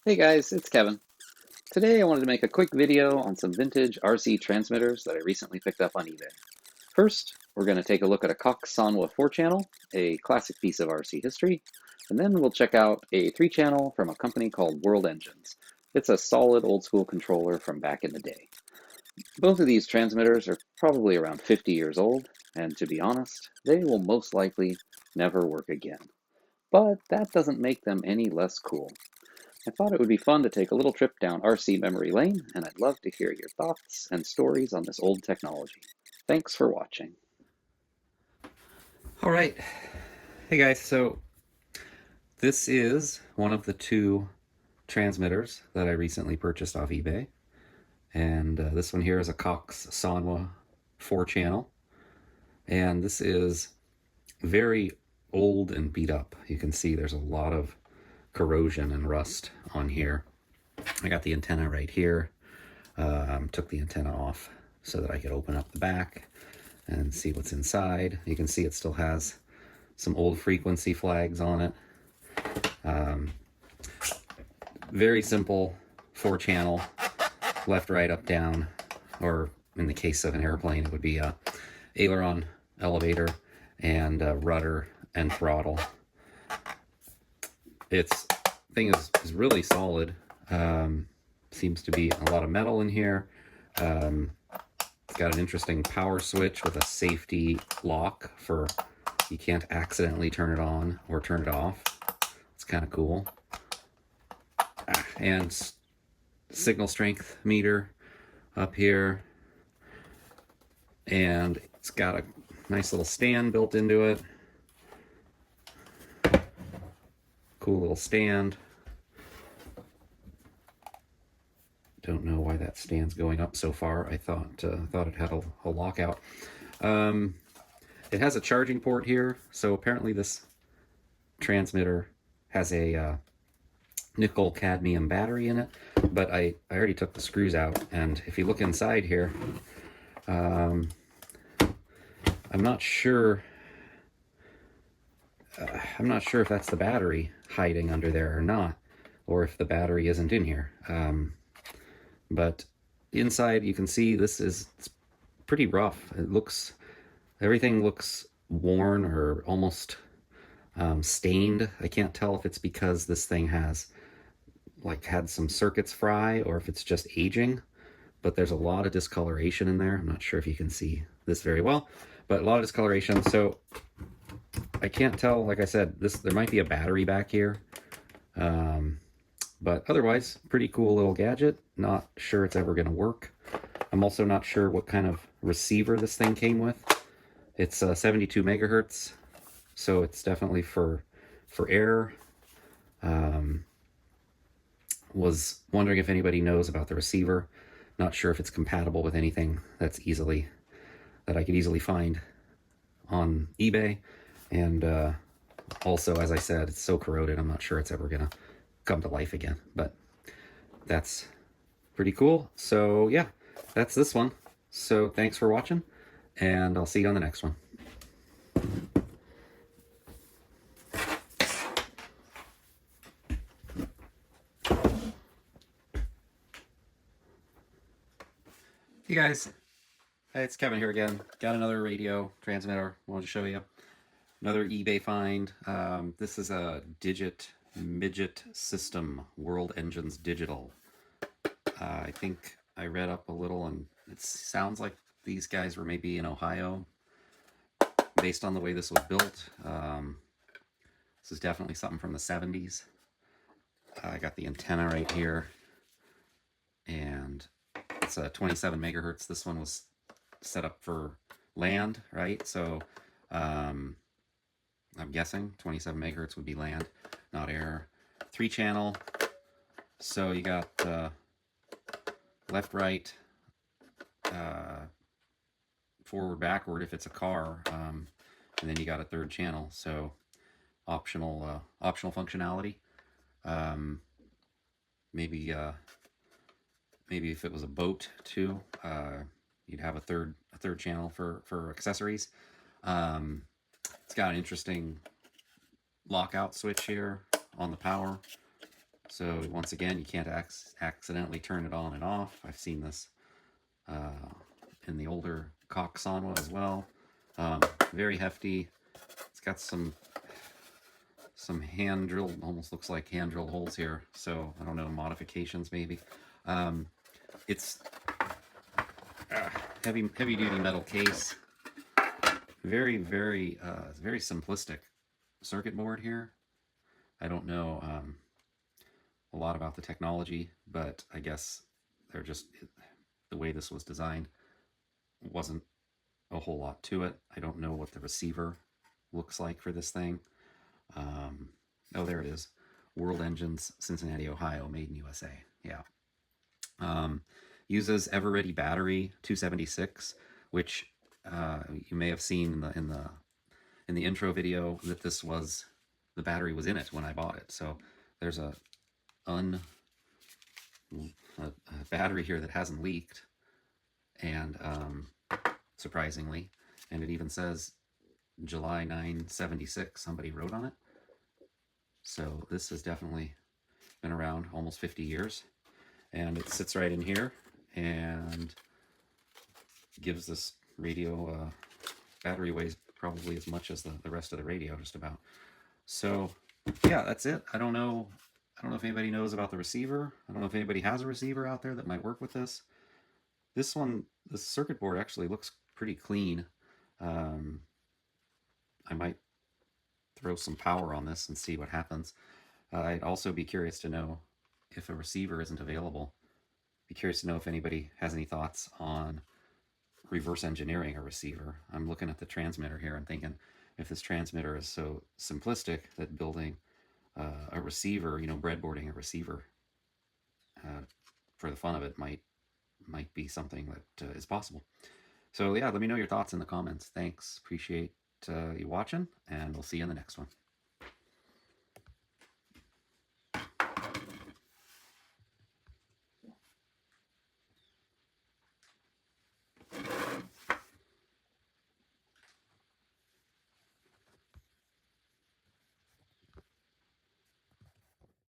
Hey guys, it's Kevin. Today I wanted to make a quick video on some vintage RC transmitters that I recently picked up on eBay. First, we're going to take a look at a Cox Sanwa 4-channel, a classic piece of RC history, and then we'll check out a 3-channel from a company called World Engines. It's a solid old school controller from back in the day. Both of these transmitters are probably around 50 years old, and to be honest, they will most likely never work again. But that doesn't make them any less cool. I thought it would be fun to take a little trip down RC memory lane, and I'd love to hear your thoughts and stories on this old technology. Thanks for watching. All right. Hey guys, so this is one of the two transmitters that I recently purchased off eBay. And this one here is a Cox Sanwa 4-channel. And this is very old and beat up. You can see there's a lot of corrosion and rust on here. I got the antenna right here. Took the antenna off so that I could open up the back and see what's inside. You can see it still has some old frequency flags on it. Very simple 4-channel, left, right, up, down, or in the case of an airplane, it would be a aileron, elevator, and rudder and throttle. Its thing is really solid. Seems to be a lot of metal in here. It's got an interesting power switch with a safety lock for you can't accidentally turn it on or turn it off. It's kind of cool. And signal strength meter up here. And it's got a nice little stand built into it. Cool little stand. Don't know why that stand's going up so far. I thought it had a lockout. It has a charging port here, so apparently this transmitter has a nickel cadmium battery in it, but I already took the screws out, and if you look inside here, I'm not sure if that's the battery hiding under there or not, or if the battery isn't in here. But inside you can see it's pretty rough. Everything looks worn or almost stained. I can't tell if it's because this thing has had some circuits fry or if it's just aging, but there's a lot of discoloration in there. I'm not sure if you can see this very well, but a lot of discoloration. So I can't tell, like I said, there might be a battery back here. But otherwise, pretty cool little gadget. Not sure it's ever going to work. I'm also not sure what kind of receiver this thing came with. It's 72 megahertz, so it's definitely for air. Was wondering if anybody knows about the receiver. Not sure if it's compatible with anything that I could easily find on eBay. And also, as I said, it's so corroded, I'm not sure it's ever gonna come to life again. But that's pretty cool. So yeah, that's this one. So thanks for watching, and I'll see you on the next one. Hey guys, it's Kevin here again. Got another radio transmitter. Wanted to show you another eBay find. This is a Digit Midget System, World Engines Digital. I think I read up a little, and it sounds like these guys were maybe in Ohio, based on the way this was built. This is definitely something from the 70s. I got the antenna right here, and it's a 27 megahertz. This one was set up for land, right? So I'm guessing 27 megahertz would be land, not air. 3-channel. So you got left, right, forward, backward if it's a car, and then you got a 3rd channel. So optional functionality. Maybe if it was a boat too, you'd have a third channel for accessories. It's got an interesting lockout switch here on the power. So once again, you can't accidentally turn it on and off. I've seen this in the older Cox Sanwa as well. Very hefty. It's got some hand drilled, almost looks like hand drilled holes here. So I don't know, modifications maybe. It's heavy duty metal case. Very simplistic circuit board here. I don't know a lot about the technology, but I guess they're just the way this was designed wasn't a whole lot to it. I don't know what the receiver looks like for this thing. Oh, there it is. World Engines, Cincinnati, Ohio, made in USA. Yeah. Uses Eveready battery 276, which you may have seen in the intro video that this was the battery was in it when I bought it. So there's a battery here that hasn't leaked, and surprisingly, and it even says July 976. Somebody wrote on it. So this has definitely been around almost 50 years, and it sits right in here and gives this radio battery weighs probably as much as the rest of the radio, just about. So yeah, that's it. I don't know if anybody knows about the receiver. I don't know if anybody has a receiver out there that might work with this. This one, the circuit board actually looks pretty clean. I might throw some power on this and see what happens. I'd also be curious to know if a receiver isn't available. Be curious to know if anybody has any thoughts on reverse engineering a receiver. I'm looking at the transmitter here and thinking, if this transmitter is so simplistic that building a receiver, breadboarding a receiver for the fun of it might be something that is possible. So yeah, let me know your thoughts in the comments. Thanks. Appreciate you watching, and we'll see you in the next one.